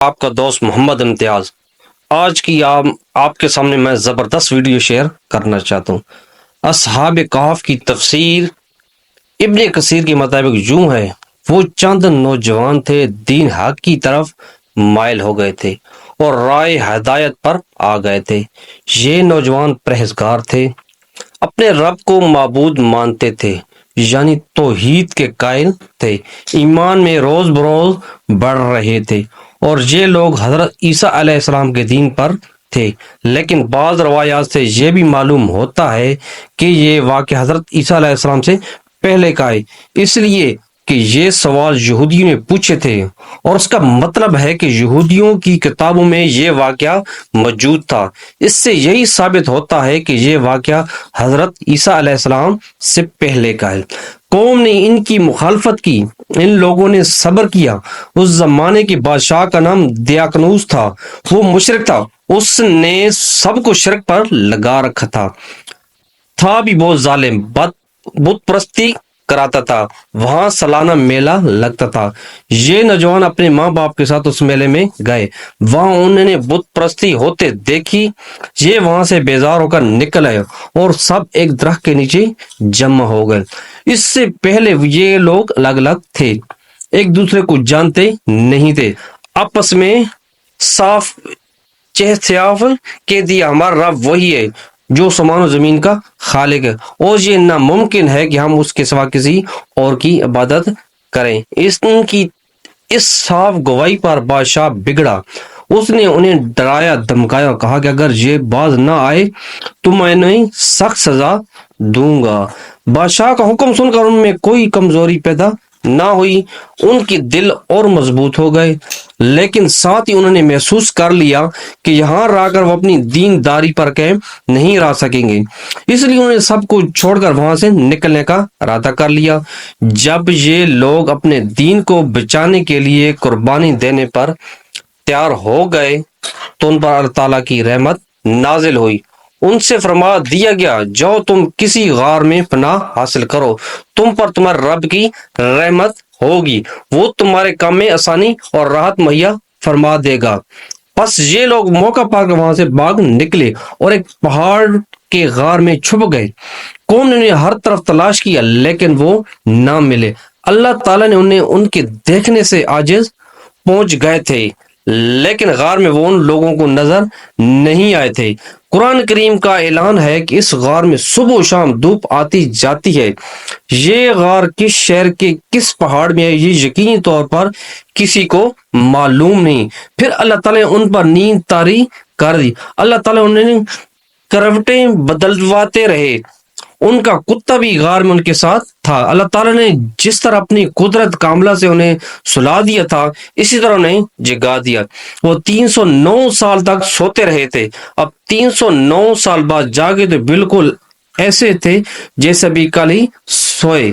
آپ کا دوست محمد امتیاز آج کی آپ کے سامنے میں زبردست ویڈیو شیئر کرنا چاہتا ہوں۔ اصحاب کہف کی تفسیر ابن کثیر کے مطابق یوں ہے، وہ چند نوجوان تھے، دین حق کی طرف مائل ہو گئے تھے اور رائے ہدایت پر آ گئے تھے۔ یہ نوجوان پرہیزگار تھے، اپنے رب کو معبود مانتے تھے، یعنی توحید کے قائل تھے، ایمان میں روز بروز بڑھ رہے تھے، اور یہ لوگ حضرت عیسیٰ علیہ السلام کے دین پر تھے۔ لیکن بعض روایات سے یہ بھی معلوم ہوتا ہے کہ یہ واقعہ حضرت عیسیٰ علیہ السلام سے پہلے کا ہے، اس لیے کہ یہ سوال یہودیوں نے پوچھے تھے، اور اس کا مطلب ہے کہ یہودیوں کی کتابوں میں یہ واقعہ موجود تھا۔ اس سے یہی ثابت ہوتا ہے کہ یہ واقعہ حضرت عیسیٰ علیہ السلام سے پہلے کا ہے۔ قوم نے ان کی مخالفت کی، ان لوگوں نے صبر کیا۔ اس زمانے کے بادشاہ کا نام دیاکنوس تھا، وہ مشرک تھا، اس نے سب کو شرک پر لگا رکھا تھا بھی بہت ظالم، بت پرستی کراتا تھا، وہاں سالانہ میلہ لگتا تھا۔ یہ نوجوان اپنے ماں باپ کے ساتھ اس میلے میں گئے، وہاں انہوں نے بت پرستی ہوتے دیکھی۔ یہ وہاں سے بیزار ہو کر نکل آئے اور سب ایک درخت کے نیچے جمع ہو گئے۔ اس سے پہلے یہ لوگ الگ الگ تھے، ایک دوسرے کو جانتے نہیں تھے، آپس میں صاف چہسیاف کہہ دیا ہمارا رب وہی ہے جو سمان و زمین کا خالق ہے، اور یہ ناممکن ہے کہ ہم اس کے سوا کسی اور کی عبادت کریں۔ اس صاف گواہی پر بادشاہ بگڑا، اس نے انہیں ڈرایا دھمکایا، کہا کہ اگر یہ باز نہ آئے تو میں انہیں سخت سزا دوں گا۔ بادشاہ کا حکم سن کر ان میں کوئی کمزوری پیدا نہ ہوئی، ان کے دل اور مضبوط ہو گئے، لیکن ساتھ ہی انہوں نے محسوس کر لیا کہ یہاں رہ کر وہ اپنی دین داری پر قائم نہیں رہ سکیں گے، اس لیے انہوں نے سب کو چھوڑ کر وہاں سے نکلنے کا ارادہ کر لیا۔ جب یہ لوگ اپنے دین کو بچانے کے لیے قربانی دینے پر تیار ہو گئے تو ان پر اللہ تعالیٰ کی رحمت نازل ہوئی، ان سے فرما دیا گیا جاؤ تم کسی غار میں پناہ حاصل کرو، تم پر تمہارے رب کی رحمت ہوگی، وہ تمہارے کام میں آسانی اور راحت مہیا فرما دے گا۔ بس یہ لوگ موقع پا کر وہاں سے بھاگ نکلے اور ایک پہاڑ کے غار میں چھپ گئے۔ قوم نے انہیں ہر طرف تلاش کیا لیکن وہ نہ ملے۔ اللہ تعالیٰ نے انہیں ان کے دیکھنے سے عاجز پہنچ گئے تھے، لیکن غار میں وہ ان لوگوں کو نظر نہیں آئے تھے۔ قرآن کریم کا اعلان ہے کہ اس غار میں صبح و شام دھوپ آتی جاتی ہے۔ یہ غار کس شہر کے کس پہاڑ میں ہے یہ یقینی طور پر کسی کو معلوم نہیں۔ پھر اللہ تعالیٰ نے ان پر نیند طاری کر دی، اللہ تعالیٰ انہیں کروٹیں بدلواتے رہے، ان کا کتا بھی غار میں ان کے ساتھ تھا۔ اللہ تعالیٰ نے جس طرح اپنی قدرت کاملہ سے انہیں سلا دیا تھا اسی طرح انہیں جگا دیا۔ وہ 309 سال تک سوتے رہے تھے، اب 309 سال بعد جاگے تو بالکل ایسے تھے جیسے بھی کل ہی سوئے۔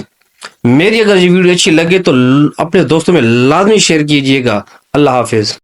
میری اگر یہ ویڈیو اچھی لگے تو اپنے دوستوں میں لازمی شیئر کیجیے گا۔ اللہ حافظ۔